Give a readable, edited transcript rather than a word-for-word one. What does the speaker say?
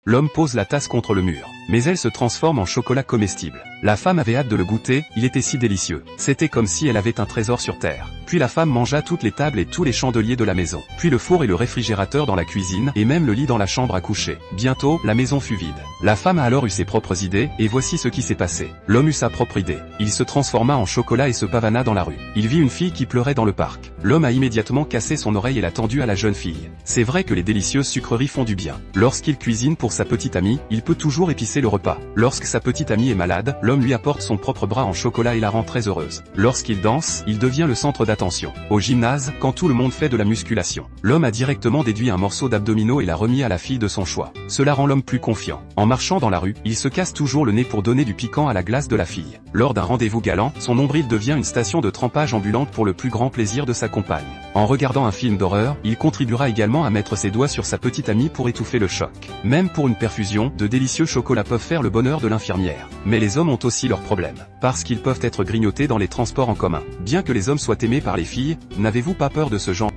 L'homme pose la tasse contre le mur. Mais elle se transforme en chocolat comestible. La femme avait hâte de le goûter, il était si délicieux. C'était comme si elle avait un trésor sur terre. Puis la femme mangea toutes les tables et tous les chandeliers de la maison. Puis le four et le réfrigérateur dans la cuisine, et même le lit dans la chambre à coucher. Bientôt, la maison fut vide. La femme a alors eu ses propres idées, et voici ce qui s'est passé. L'homme eut sa propre idée. Il se transforma en chocolat et se pavana dans la rue. Il vit une fille qui pleurait dans le parc. L'homme a immédiatement cassé son oreille et l'a tendue à la jeune fille. C'est vrai que les délicieuses sucreries font du bien. Lorsqu'il cuisine pour sa petite amie, il peut toujours épicer le repas. Lorsque sa petite amie est malade, l'homme lui apporte son propre bras en chocolat et la rend très heureuse. Lorsqu'il danse, il devient le centre d'attention. Au gymnase, quand tout le monde fait de la musculation, l'homme a directement déduit un morceau d'abdominaux et l'a remis à la fille de son choix. Cela rend l'homme plus confiant. En marchant dans la rue, il se casse toujours le nez pour donner du piquant à la glace de la fille. Lors d'un rendez-vous galant, son nombril devient une station de trempage ambulante pour le plus grand plaisir de sa compagne. En regardant un film d'horreur, il contribuera également à mettre ses doigts sur sa petite amie pour étouffer le choc. Même pour une perfusion, de délicieux chocolats peuvent faire le bonheur de l'infirmière. Mais les hommes ont aussi leurs problèmes. Parce qu'ils peuvent être grignotés dans les transports en commun. Bien que les hommes soient aimés par les filles, n'avez-vous pas peur de ce genre ?